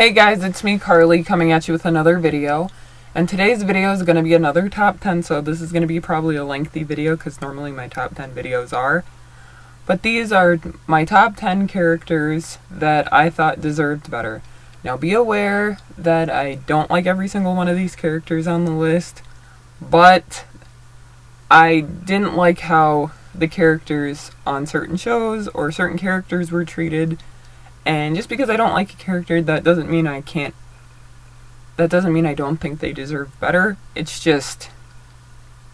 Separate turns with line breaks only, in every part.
Hey guys, it's me Carly coming at you with another video. And today's video is going to be another top 10, so this is going to be probably a lengthy video because normally my top 10 videos are. But these are my top 10 characters that I thought deserved better. Now be aware that I don't like every single one of these characters on the list, but I didn't like how the characters on certain shows or certain characters were treated. And just because I don't like a character, that doesn't mean I don't think they deserve better. It's just,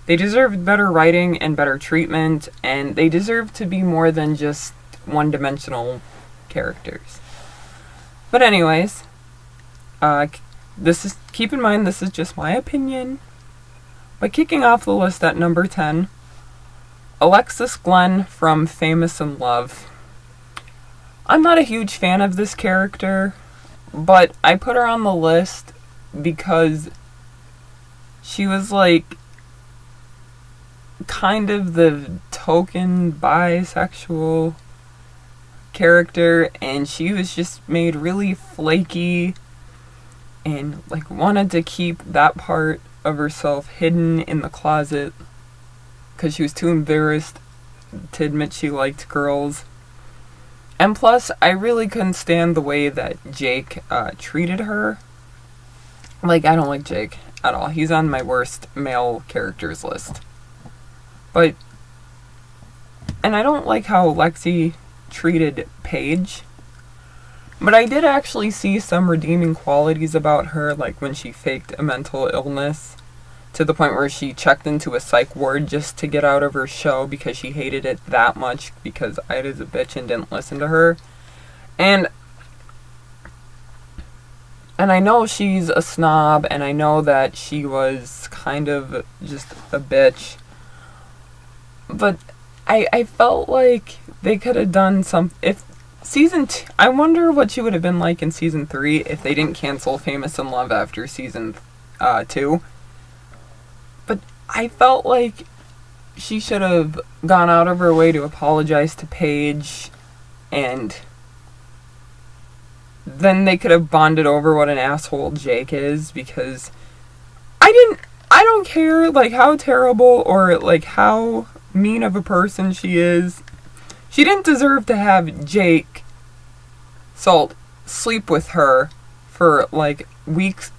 they deserve better writing and better treatment, and they deserve to be more than just one-dimensional characters. But anyways, keep in mind this is just my opinion. But kicking off the list at number 10, Alexis Glenn from Famous in Love. I'm not a huge fan of this character, but I put her on the list because she was like kind of the token bisexual character, and she was just made really flaky and like wanted to keep that part of herself hidden in the closet because she was too embarrassed to admit she liked girls. And plus, I really couldn't stand the way that Jake treated her. Like, I don't like Jake at all. He's on my worst male characters list. And I don't like how Lexi treated Paige. But I did actually see some redeeming qualities about her, like when she faked a mental illness to the point where she checked into a psych ward just to get out of her show because she hated it that much because Ida's a bitch and didn't listen to her. And I know she's a snob, and I know that she was kind of just a bitch. But I felt like they could have done I wonder what she would have been like in season 3 if they didn't cancel Famous in Love after season 2. But I felt like she should have gone out of her way to apologize to Paige, and then they could have bonded over what an asshole Jake is, because I don't care like how terrible or like how mean of a person she is. She didn't deserve to have Jake Salt sleep with her for like weeks,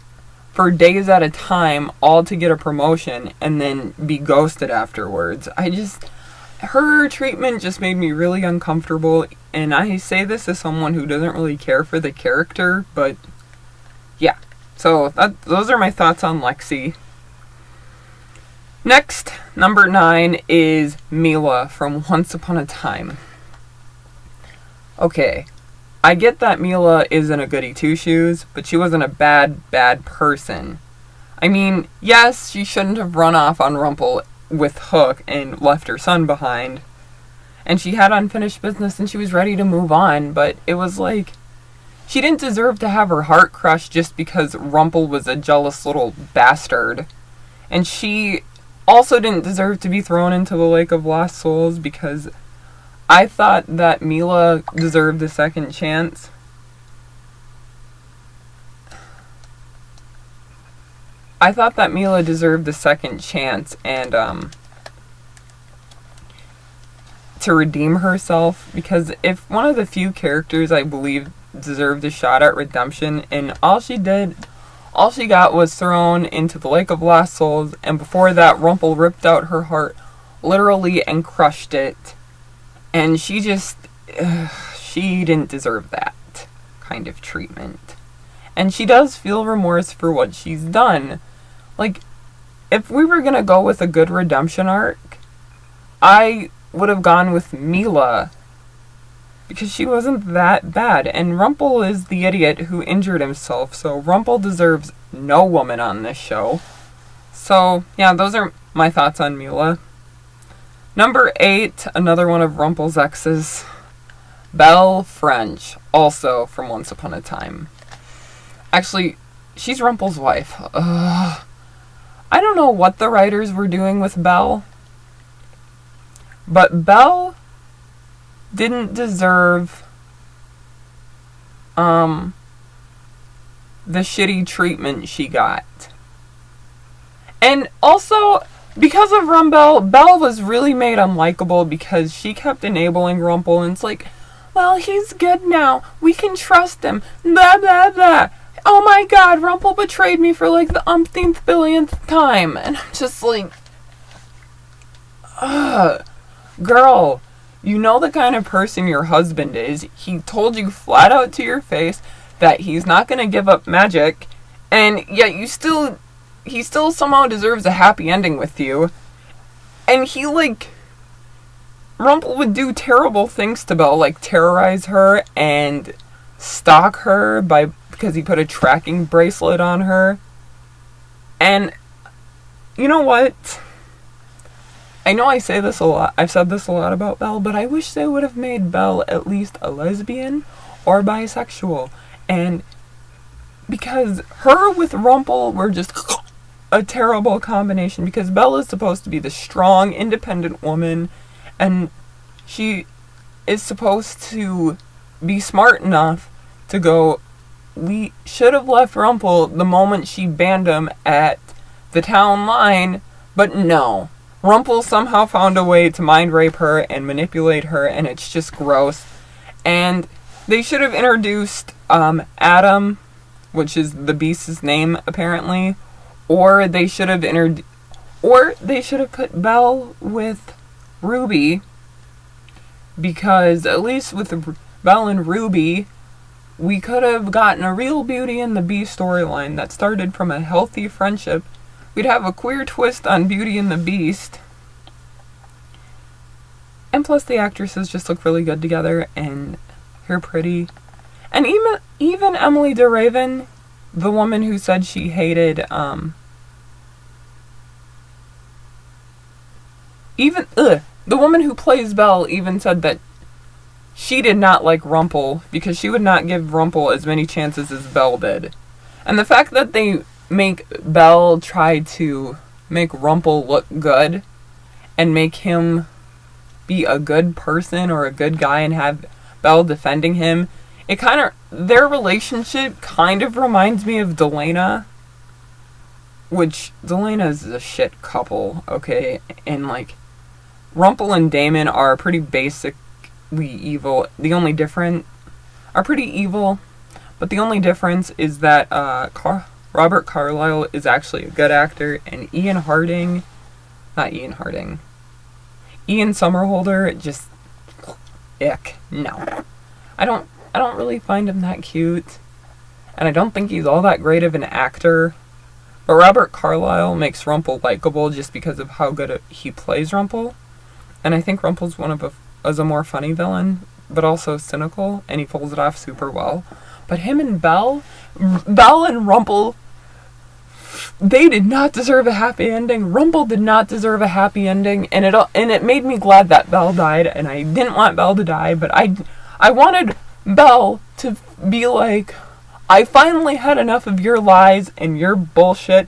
for days at a time, all to get a promotion and then be ghosted afterwards. Her treatment just made me really uncomfortable, and I say this as someone who doesn't really care for the character, but yeah. So those are my thoughts on Lexi. Next, number 9 is Mila from Once Upon a Time. Okay, I get that Mila isn't a goody two-shoes, but she wasn't a bad person. I mean, yes, she shouldn't have run off on Rumple with Hook and left her son behind. And she had unfinished business and she was ready to move on, but it was like, she didn't deserve to have her heart crushed just because Rumple was a jealous little bastard. And she also didn't deserve to be thrown into the Lake of Lost Souls, because I thought that Mila deserved a second chance. And to redeem herself, because if one of the few characters I believe deserved a shot at redemption, and all she got was thrown into the Lake of Lost Souls, and before that Rumple ripped out her heart literally and crushed it, and she didn't deserve that kind of treatment. And she does feel remorse for what she's done. Like, if we were gonna go with a good redemption arc, I would have gone with Mila, because she wasn't that bad, and Rumple is the idiot who injured himself, so Rumple deserves no woman on this show. So, yeah, those are my thoughts on Mila. Number 8, another one of Rumple's exes, Belle French, also from Once Upon a Time. Actually, she's Rumple's wife. I don't know what the writers were doing with Belle, but Belle didn't deserve the shitty treatment she got. And also, because of Rumple, Belle was really made unlikable because she kept enabling Rumple, and it's like, well, he's good now. We can trust him. Blah, blah, blah. Oh my god, Rumple betrayed me for like the umpteenth billionth time. And I'm just like, ugh. Girl, you know the kind of person your husband is. He told you flat out to your face that he's not going to give up magic, and yet he still somehow deserves a happy ending with you. And he, like, Rumple would do terrible things to Belle, like terrorize her and stalk her because he put a tracking bracelet on her. And you know what? I know I say this a lot. I've said this a lot about Belle, but I wish they would have made Belle at least a lesbian or bisexual. And because her with Rumple were just a terrible combination, because Belle is supposed to be the strong, independent woman, and she is supposed to be smart enough to go, we should have left Rumple the moment she banned him at the town line, but no. Rumple somehow found a way to mind rape her and manipulate her, and it's just gross. And they should have introduced Adam, which is the Beast's name apparently, or they should have put Belle with Ruby, because at least with Belle and Ruby, we could have gotten a real Beauty and the Beast storyline that started from a healthy friendship. We'd have a queer twist on Beauty and the Beast. And plus the actresses just look really good together, and they're pretty. And even Emily DeRaven, the woman who said she hated, the woman who plays Belle even said that she did not like Rumple because she would not give Rumple as many chances as Belle did. And the fact that they make Belle try to make Rumple look good and make him be a good person or a good guy and have Belle defending him, their relationship kind of reminds me of Delena, which Delena is a shit couple, okay? And like, Rumple and Damon are pretty basically evil. Are pretty evil, but the only difference is that Robert Carlyle is actually a good actor, and Ian Somerhalder, just ick. No. I don't really find him that cute, and I don't think he's all that great of an actor. But Robert Carlyle makes Rumple likable just because of how good he plays Rumple. And I think Rumple's is a more funny villain, but also cynical, and he pulls it off super well. But him and Belle and Rumple, they did not deserve a happy ending. Rumple did not deserve a happy ending, and it made me glad that Belle died, and I didn't want Belle to die, but I wanted Belle to be like, I finally had enough of your lies and your bullshit,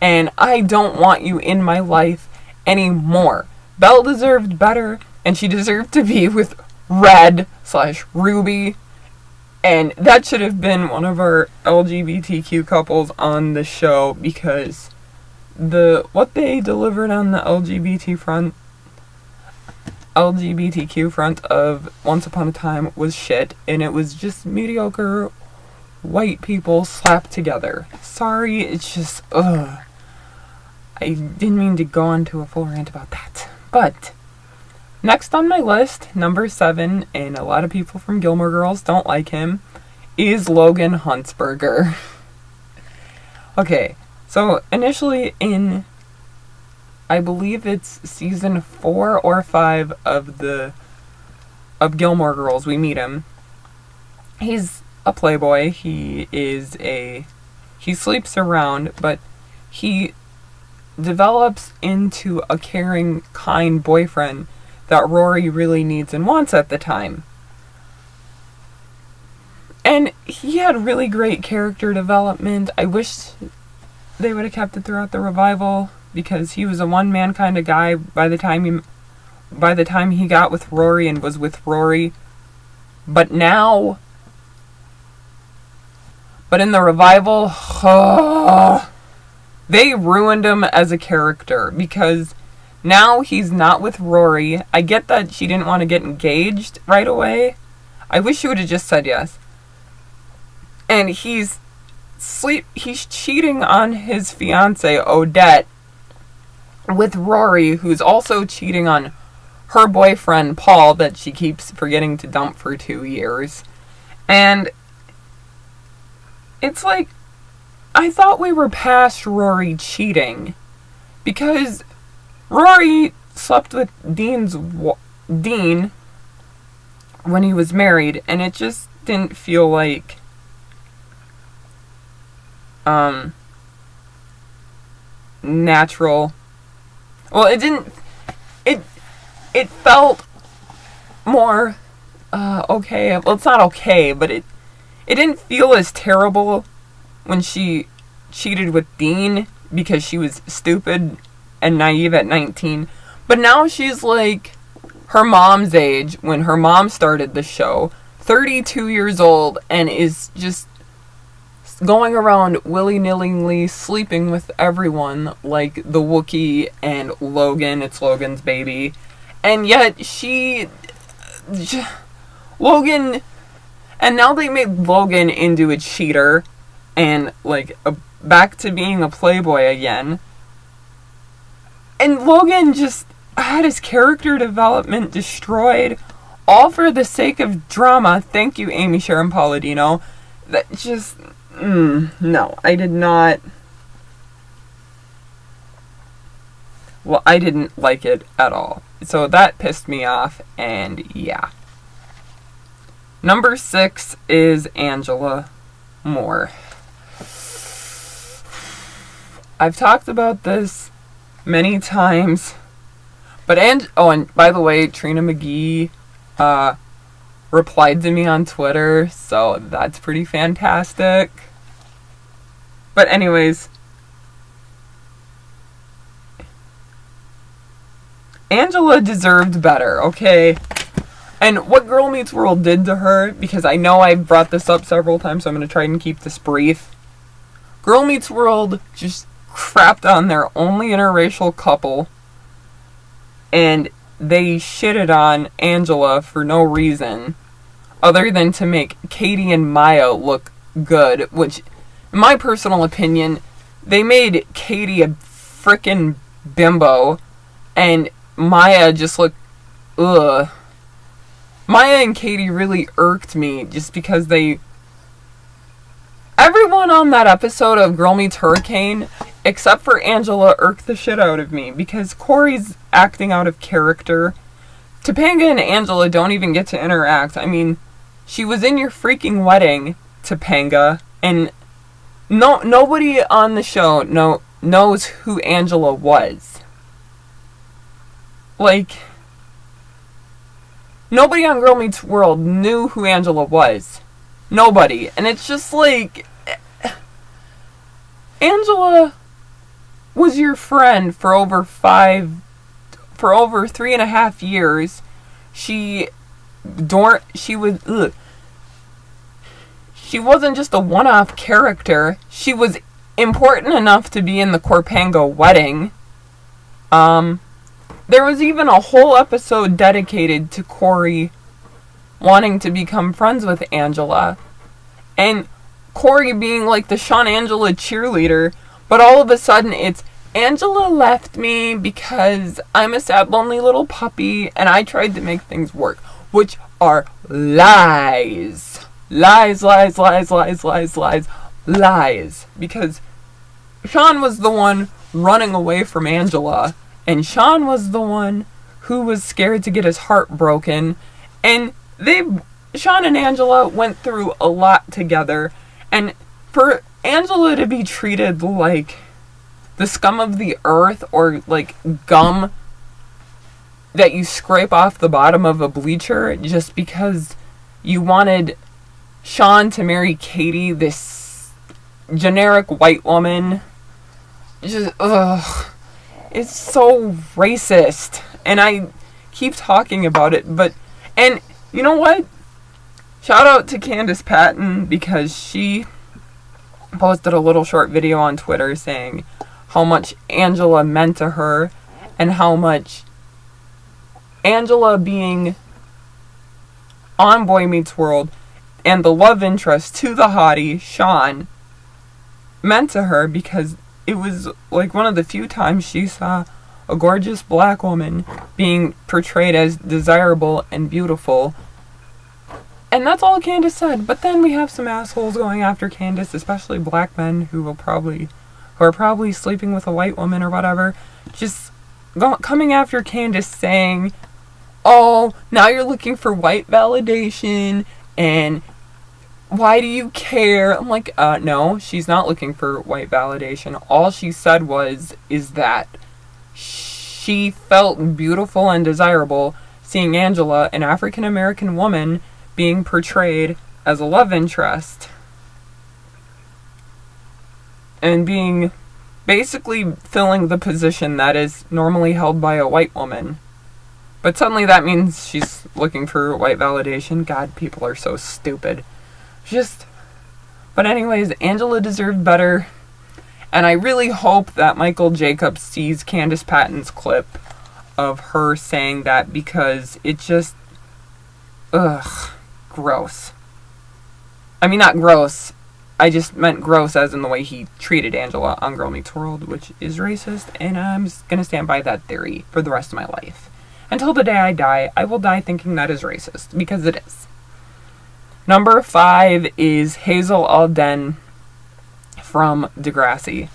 and I don't want you in my life anymore. Belle deserved better, and she deserved to be with Red/Ruby, and that should have been one of our LGBTQ couples on the show, because what they delivered on the LGBTQ front of Once Upon a Time was shit, and it was just mediocre white people slapped together. Sorry, it's just, ugh. I didn't mean to go on to a full rant about that. But next on my list, number 7, and a lot of people from Gilmore Girls don't like him, is Logan Huntzberger. Okay, so initially in, I believe it's season 4 or 5 of Gilmore Girls, we meet him. He's a playboy. He sleeps around, but he develops into a caring, kind boyfriend that Rory really needs and wants at the time. And he had really great character development. I wish they would have kept it throughout the revival, because he was a one-man kind of guy by the time he got with Rory and was with Rory. But now But in the revival, they ruined him as a character because now he's not with Rory. I get that she didn't want to get engaged right away. I wish she would have just said yes. And he's cheating on his fiancée, Odette, with Rory, who's also cheating on her boyfriend, Paul, that she keeps forgetting to dump for 2 years. And it's like, I thought we were past Rory cheating. Because Rory slept with Dean when he was married, and it just didn't feel like natural. Well, it didn't. It felt more okay. Well, it's not okay, but it didn't feel as terrible when she cheated with Dean because she was stupid and naive at 19. But now she's like her mom's age when her mom started the show, 32 years old, and is just going around willy-nilly sleeping with everyone like the Wookiee and Logan. It's Logan's baby. And yet Logan, and now they made Logan into a cheater and like back to being a playboy again. And Logan just had his character development destroyed, all for the sake of drama. Thank you, Amy Sharon Palladino. That just, no, I did not. Well, I didn't like it at all. So that pissed me off, and yeah. Number 6 is Angela Moore. I've talked about this many times, but and by the way, Trina McGee replied to me on Twitter, so that's pretty fantastic. But anyways, Angela deserved better, okay? And what Girl Meets World did to her, because I know I brought this up several times, so I'm going to try and keep this brief. Girl Meets World just crapped on their only interracial couple, and they shitted on Angela for no reason, other than to make Katie and Maya look good, which, in my personal opinion, they made Katie a frickin' bimbo, and Maya just looked, ugh. Maya and Katie really irked me just because everyone on that episode of Girl Meets Hurricane, except for Angela, irked the shit out of me because Corey's acting out of character. Topanga and Angela don't even get to interact. I mean, she was in your freaking wedding, Topanga, and nobody on the show knows who Angela was. Like, nobody on Girl Meets World knew who Angela was. Nobody. And it's just like, Angela was your friend for over 3.5 years. She wasn't just a one-off character. She was important enough to be in the Corpango wedding. There was even a whole episode dedicated to Corey wanting to become friends with Angela. And Corey being like the Sean Angela cheerleader, but all of a sudden it's, Angela left me because I'm a sad, lonely little puppy and I tried to make things work. Which are lies. Lies, lies, lies, lies, lies, lies, lies. Because Sean was the one running away from Angela. And Sean was the one who was scared to get his heart broken. And Sean and Angela went through a lot together. And for Angela to be treated like the scum of the earth, or like gum that you scrape off the bottom of a bleacher just because you wanted Sean to marry Katie, this generic white woman, just, ugh. It's so racist, and I keep talking about it, and you know what? Shout out to Candace Patton, because she posted a little short video on Twitter saying how much Angela meant to her and how much Angela being on Boy Meets World and the love interest to the hottie, Sean, meant to her, because it was like one of the few times she saw a gorgeous black woman being portrayed as desirable and beautiful. And that's all Candace said. But then we have some assholes going after Candace, especially black men who are probably sleeping with a white woman or whatever, just coming after Candace saying, oh, now you're looking for white validation, and why do you care? I'm like, no, she's not looking for white validation. All she said is that she felt beautiful and desirable seeing Angela, an African American woman, being portrayed as a love interest. And being basically filling the position that is normally held by a white woman. But suddenly that means she's looking for white validation. God, people are so stupid. But anyways, Angela deserved better. And I really hope that Michael Jacobs sees Candace Patton's clip of her saying that, because it just, gross. I mean, not gross. I just meant gross as in the way he treated Angela on Girl Meets World, which is racist, and I'm just going to stand by that theory for the rest of my life. Until the day I die, I will die thinking that is racist, because it is. Number 5 is Hazel Alden from Degrassi.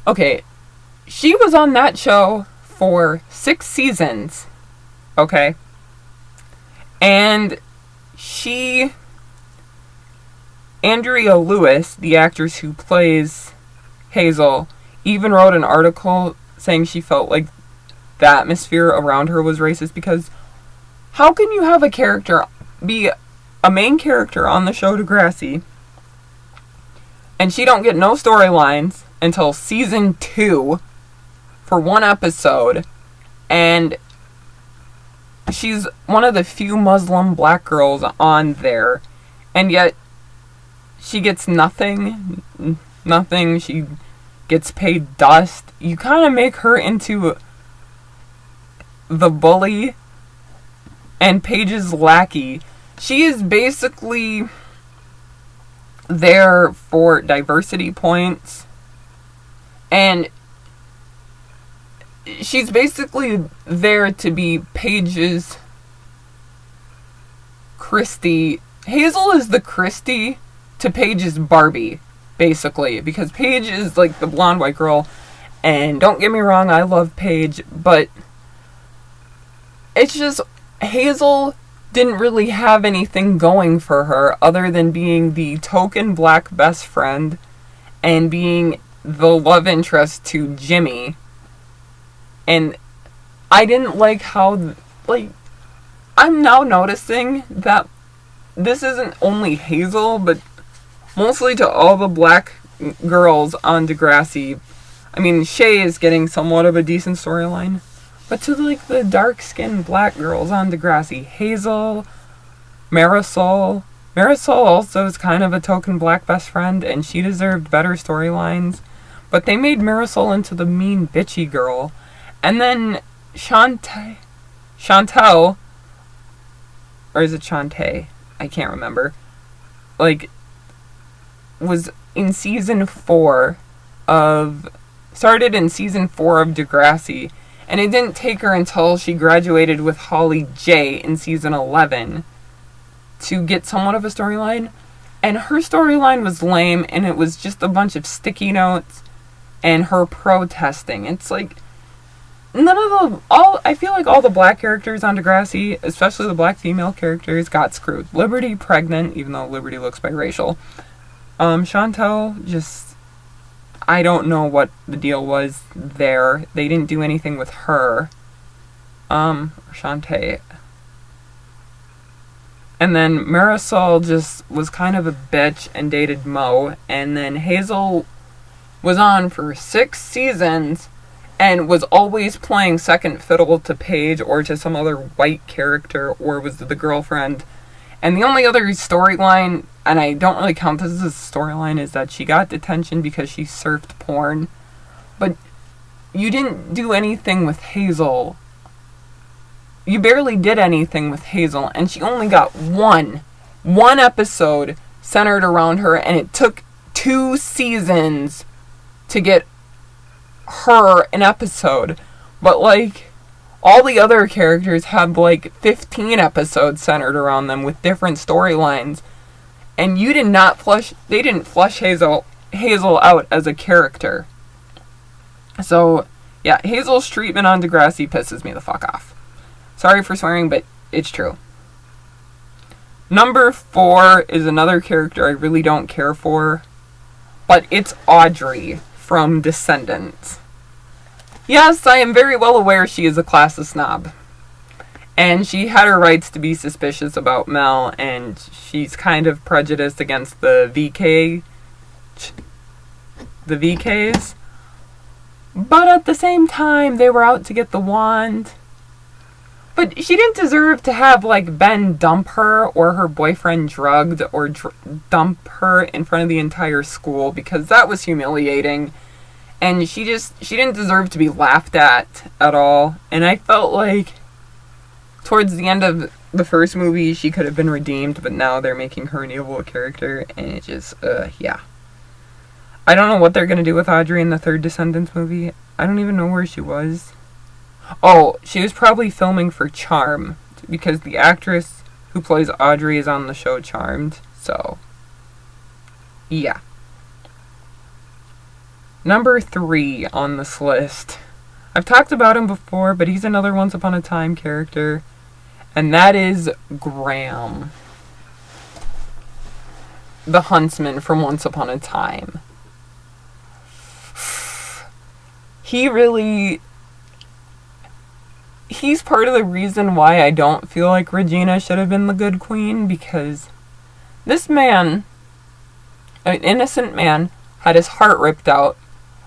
Okay, she was on that show for 6 seasons, okay? And Andrea Lewis, the actress who plays Hazel, even wrote an article saying she felt like the atmosphere around her was racist, because how can you have a character be a main character on the show Degrassi and she don't get no storylines until season 2 for one episode, and she's one of the few Muslim black girls on there, and yet she gets nothing, she gets paid dust. You kind of make her into the bully and Paige's lackey. She is basically there for diversity points, and she's basically there to be Paige's Christy. Hazel is the Christy to Paige's Barbie, basically, because Paige is like the blonde white girl, and don't get me wrong, I love Paige, but it's just Hazel didn't really have anything going for her other than being the token black best friend and being the love interest to Jimmy. And I didn't like how, I'm now noticing that this isn't only Hazel, but mostly to all the black girls on Degrassi. I mean, Shay is getting somewhat of a decent storyline, but to the dark-skinned black girls on Degrassi, Hazel, Marisol also is kind of a token black best friend, and she deserved better storylines, but they made Marisol into the mean bitchy girl. And then Chantel, or is it Shantae? I can't remember. Was in season 4 started in season 4 of Degrassi, and it didn't take her until she graduated with Holly J in season 11 to get somewhat of a storyline. And her storyline was lame, and it was just a bunch of sticky notes and her protesting. It's like, I feel like all the black characters on Degrassi, especially the black female characters, got screwed. Liberty pregnant, even though Liberty looks biracial. Chantel, just, I don't know what the deal was there. They didn't do anything with her. Shantae. And then Marisol just was kind of a bitch and dated Mo. And then Hazel was on for 6 seasons and was always playing second fiddle to Paige or to some other white character, or was the girlfriend. And the only other storyline and I don't really count this as a storyline, is that she got detention because she surfed porn. But you didn't do anything with Hazel. You barely did anything with Hazel, and she only got one episode centered around her, and it took 2 seasons to get her an episode. But, like, all the other characters had, like, 15 episodes centered around them with different storylines. And they didn't flush Hazel out as a character. So, yeah, Hazel's treatment on Degrassi pisses me the fuck off. Sorry for swearing, but it's true. Number 4 is another character I really don't care for, but it's Audrey from Descendants. Yes, I am very well aware she is a classist snob. And she had her rights to be suspicious about Mel, and she's kind of prejudiced against the VKs. But at the same time, they were out to get the wand. But she didn't deserve to have, like, Ben dump her or her boyfriend drugged or dump her in front of the entire school, because that was humiliating. And she didn't deserve to be laughed at all. And I felt like towards the end of the first movie, she could have been redeemed, but now they're making her an evil character, and it just, yeah. I don't know what they're going to do with Audrey in the third Descendants movie. I don't even know where she was. Oh, she was probably filming for Charmed, because the actress who plays Audrey is on the show Charmed, so, yeah. Number 3 on this list. I've talked about him before, but he's another Once Upon a Time character, and that is Graham, the huntsman from Once Upon a Time. He's part of the reason why I don't feel like Regina should have been the good queen, because this man, an innocent man, had his heart ripped out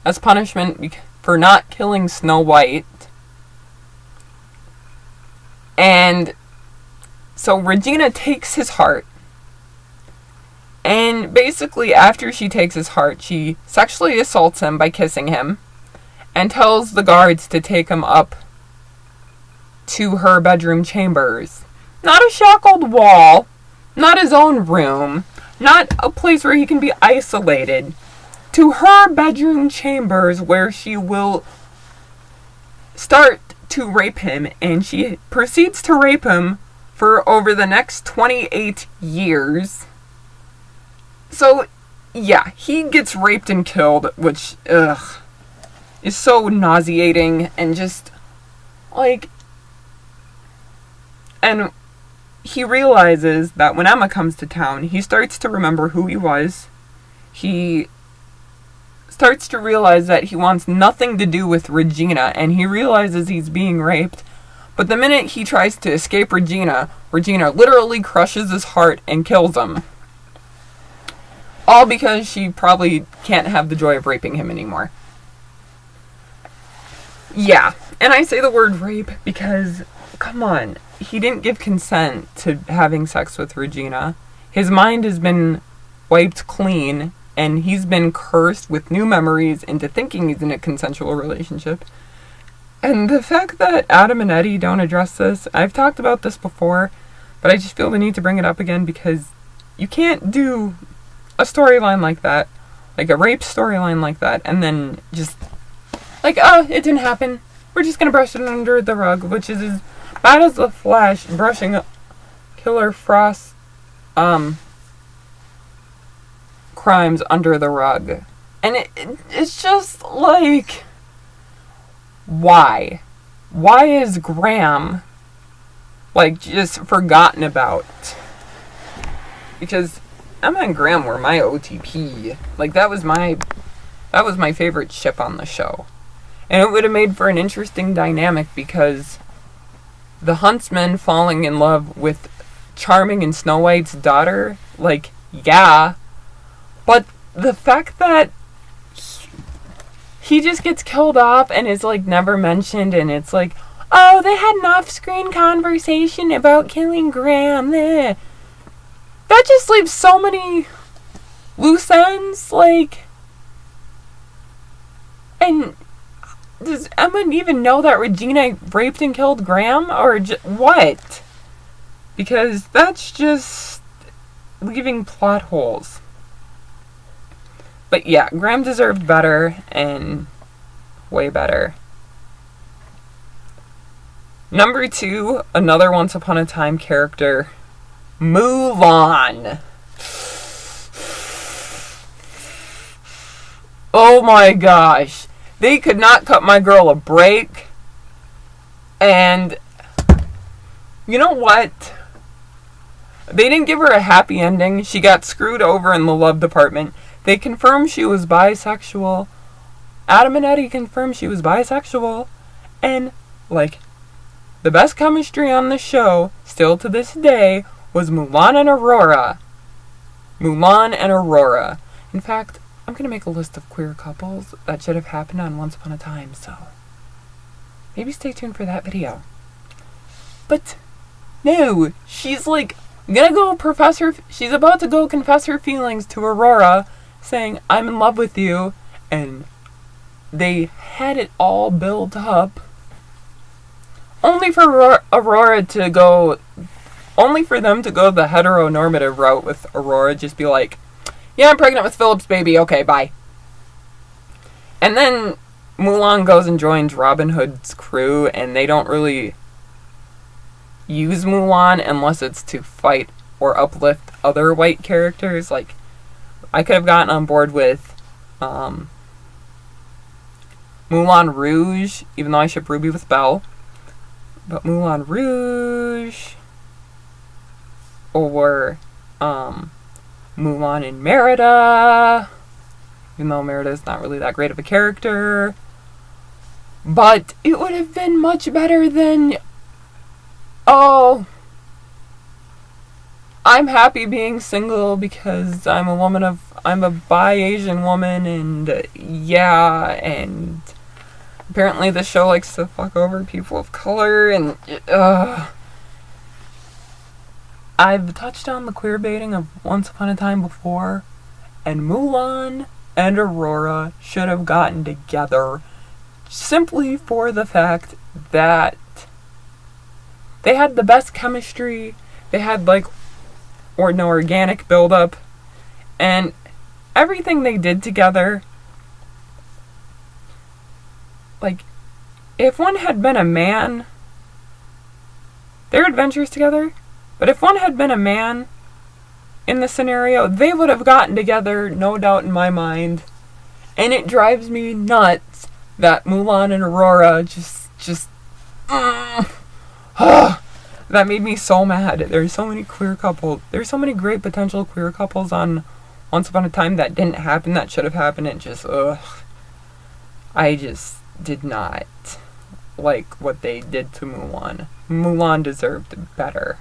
as punishment for not killing Snow White. And so Regina takes his heart, and basically after she takes his heart, she sexually assaults him by kissing him, and tells the guards to take him up to her bedroom chambers. Not a shackled wall, not his own room, not a place where he can be isolated. To her bedroom chambers, where she will start to rape him, and she proceeds to rape him for over the next 28 years. So, yeah, he gets raped and killed, which, is so nauseating, and just, like, and he realizes that when Emma comes to town, he starts to remember who he was. He starts to realize that he wants nothing to do with Regina, and he realizes he's being raped. But the minute he tries to escape Regina literally crushes his heart and kills him. All because she probably can't have the joy of raping him anymore. Yeah, and I say the word rape because, come on, he didn't give consent to having sex with Regina. His mind has been wiped clean, and he's been cursed with new memories into thinking he's in a consensual relationship. And the fact that Adam and Eddie don't address this, I've talked about this before, but I just feel the need to bring it up again, because you can't do a storyline like that, like a rape storyline like that, and then just, like, oh, it didn't happen. We're just gonna brush it under the rug, which is as bad as the Flash brushing Killer Frost's crimes under the rug. And it's just like, why? Why is Graham, like, just forgotten about? Because Emma and Graham were my OTP. Like, that was my favorite ship on the show. And it would have made for an interesting dynamic, because the huntsman falling in love with Charming and Snow White's daughter, like, yeah. But the fact that he just gets killed off and is, like, never mentioned, and it's like, oh, they had an off-screen conversation about killing Graham. that just leaves so many loose ends, like, and does Emma even know that Regina raped and killed Graham, or what? Because that's just leaving plot holes. But yeah, Graham deserved better, and way better. Number 2, another Once Upon a Time character, Mulan. Oh my gosh. They could not cut my girl a break. And you know what? They didn't give her a happy ending. She got screwed over in the love department. They confirmed she was bisexual. Adam and Eddie confirmed she was bisexual. And, like, the best chemistry on the show, still to this day, was Mulan and Aurora. Mulan and Aurora. In fact, I'm going to make a list of queer couples that should have happened on Once Upon a Time, so maybe stay tuned for that video. But, no, she's like, she's about to go confess her feelings to Aurora, saying, I'm in love with you, and they had it all built up, only for them to go the heteronormative route with Aurora, just be like, yeah, I'm pregnant with Philip's baby, okay, bye. And then Mulan goes and joins Robin Hood's crew, and they don't really use Mulan unless it's to fight or uplift other white characters. Like, I could have gotten on board with Moulin Rouge, even though I ship Ruby with Belle. But Moulin Rouge, or Mulan and Merida, even though Merida is not really that great of a character. But it would have been much better than, oh, I'm happy being single because I'm a bi-Asian woman, and yeah, and apparently the show likes to fuck over people of color, and I've touched on the queer baiting of Once Upon a Time before, and Mulan and Aurora should have gotten together simply for the fact that they had the best chemistry, they had an organic build-up, and everything they did together, like, if one had been a man, their adventures together, but if one had been a man in the scenario, they would have gotten together, no doubt in my mind. And it drives me nuts that Mulan and Aurora that made me so mad. There's so many queer couples. There's so many great potential queer couples on Once Upon a Time that didn't happen, that should have happened. I just did not like what they did to Mulan. Mulan deserved better.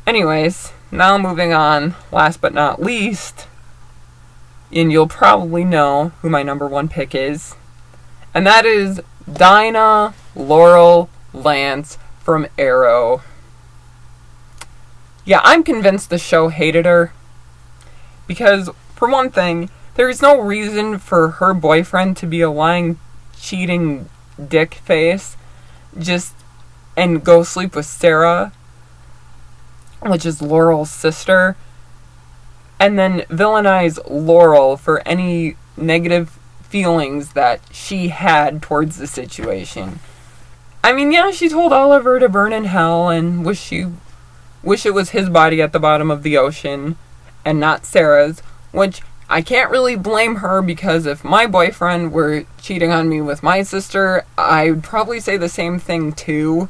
Anyways, now moving on, last but not least, and you'll probably know who my number 1 pick is, and that is Dinah Laurel Lance from Arrow. Yeah, I'm convinced the show hated her, because, for one thing, there's no reason for her boyfriend to be a lying, cheating dick face, and go sleep with Sarah, which is Laurel's sister, and then villainize Laurel for any negative feelings that she had towards the situation. I mean, yeah, she told Oliver to burn in hell and wish it was his body at the bottom of the ocean and not Sarah's, which I can't really blame her, because if my boyfriend were cheating on me with my sister, I would probably say the same thing too.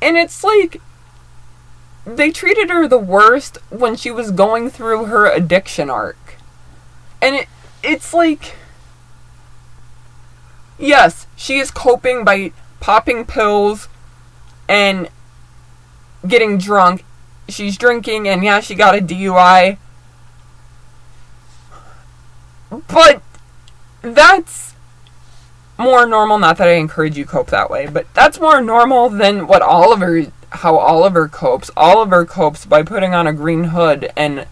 And it's like, they treated her the worst when she was going through her addiction arc. And it's like, yes, she is coping by popping pills and getting drunk. She's drinking, and yeah, she got a DUI. But that's more normal. Not that I encourage you cope that way, but that's more normal than what Oliver how Oliver copes. Oliver copes by putting on a green hood, and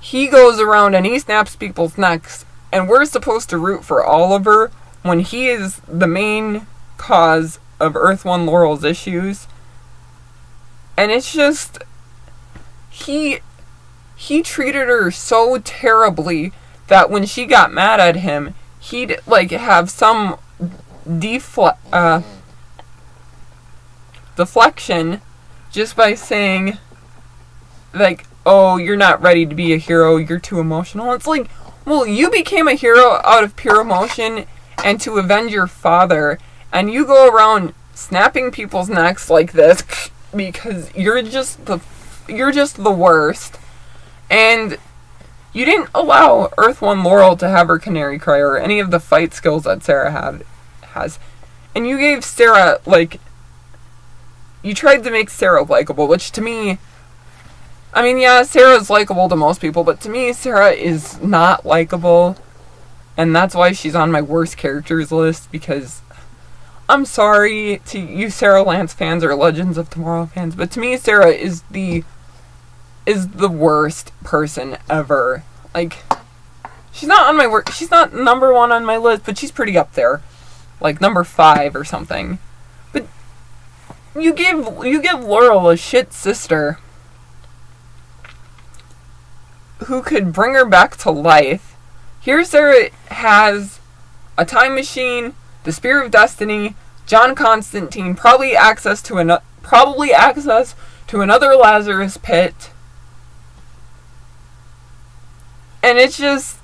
he goes around and he snaps people's necks, and we're supposed to root for Oliver when he is the main cause of Earth One Laurel's issues. And it's just, he treated her so terribly that when she got mad at him, he'd like have some deflection just by saying, like, oh, you're not ready to be a hero, you're too emotional. It's like, well, you became a hero out of pure emotion and to avenge your father, and you go around snapping people's necks like this because you're just the worst. And you didn't allow Earth One Laurel to have her canary cry or any of the fight skills that Sarah has. And you gave Sarah, like, you tried to make Sarah likable, which to me, I mean, yeah, Sarah's likable to most people, but to me, Sarah is not likable. And that's why she's on my worst characters list, because I'm sorry to you Sarah Lance fans or Legends of Tomorrow fans, but to me, Sarah is the worst person ever. Like, she's not on my she's not number 1 on my list, but she's pretty up there. Like, number 5 or something. But you give Laurel a shit sister who could bring her back to life. Here Sarah has a time machine, the Spear of Destiny, John Constantine, probably access to another Lazarus pit. And it's just,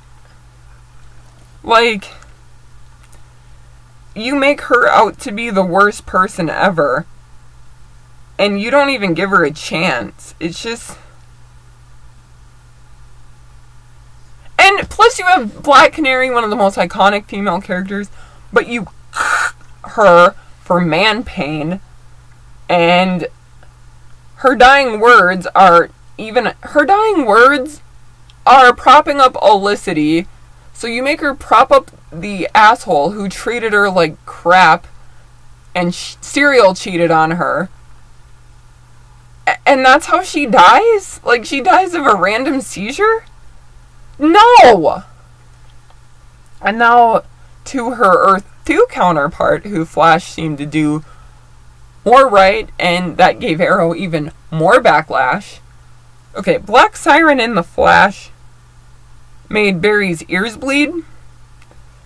like, you make her out to be the worst person ever, and you don't even give her a chance. It's just... And plus you have Black Canary, one of the most iconic female characters, but you her for man pain, and her dying words are propping up Olicity, so you make her prop up the asshole who treated her like crap and serial cheated on her. And that's how she dies? Like, she dies of a random seizure? No! And now to her Earth 2 counterpart, who Flash seemed to do more right, and that gave Arrow even more backlash. Okay, Black Siren in The Flash made Barry's ears bleed.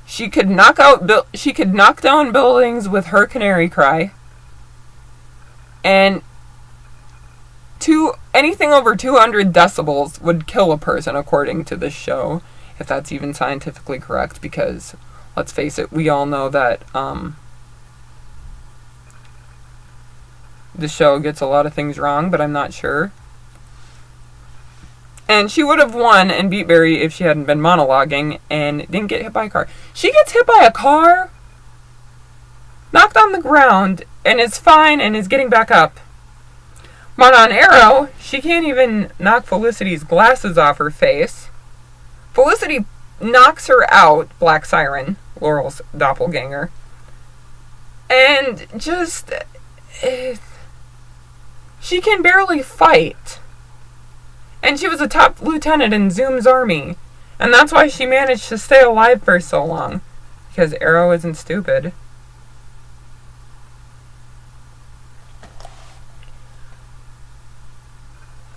She could knock down buildings with her canary cry. And anything over 200 decibels would kill a person, according to this show, if that's even scientifically correct, because, let's face it, we all know that the show gets a lot of things wrong, but I'm not sure. And she would have won and beat Barry if she hadn't been monologuing and didn't get hit by a car. She gets hit by a car, knocked on the ground, and is fine and is getting back up. But on Arrow, she can't even knock Felicity's glasses off her face. Felicity knocks her out, Black Siren, Laurel's doppelganger. And just... she can barely fight. And she was a top lieutenant in Zoom's army. And that's why she managed to stay alive for so long. Because Arrow isn't stupid.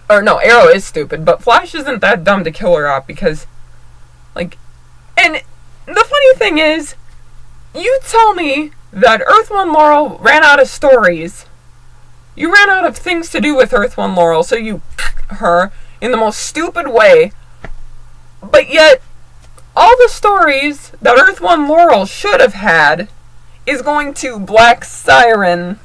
Or no, Arrow is stupid, but Flash isn't that dumb to kill her off because, like... And the funny thing is, you tell me that Earth One Laurel ran out of stories. You ran out of things to do with Earth One Laurel, so you her in the most stupid way. But yet, all the stories that Earth One Laurel should have had is going to Black Siren.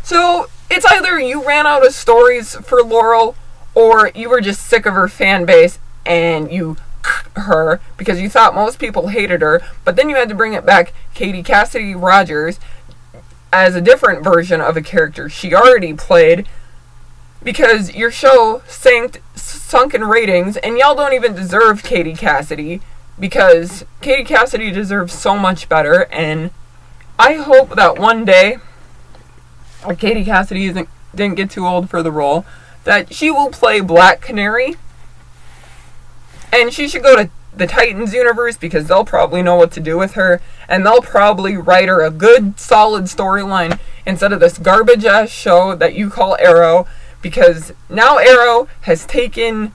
So, it's either you ran out of stories for Laurel, or you were just sick of her fan base and you her because you thought most people hated her, but then you had to bring it back Katie Cassidy Rogers as a different version of a character she already played because your show sunk in ratings, and y'all don't even deserve Katie Cassidy because Katie Cassidy deserves so much better. And I hope that one day Katie Cassidy didn't get too old for the role, that she will play Black Canary. And she should go to the Titans universe because they'll probably know what to do with her. And they'll probably write her a good, solid storyline instead of this garbage-ass show that you call Arrow. Because now Arrow has taken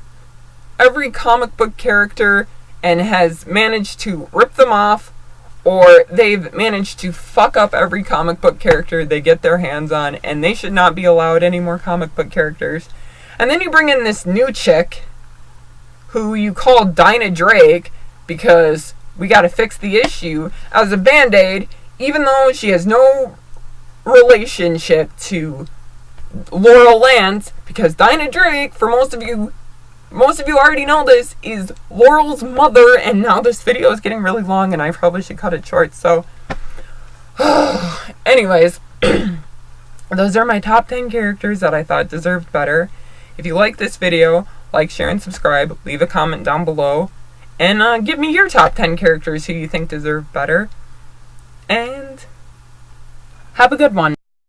every comic book character and has managed to rip them off, or they've managed to fuck up every comic book character they get their hands on, and they should not be allowed any more comic book characters. And then you bring in this new chick, who you call Dinah Drake, because we gotta fix the issue, as a band-aid, even though she has no relationship to Laurel Lance, because Dinah Drake, for most of you already know this, is Laurel's mother, and now this video is getting really long and I probably should cut it short, so anyways, those are my top 10 characters that I thought deserved better. If you like this video, like, share, and subscribe, leave a comment down below, and give me your top 10 characters who you think deserve better, and have a good one.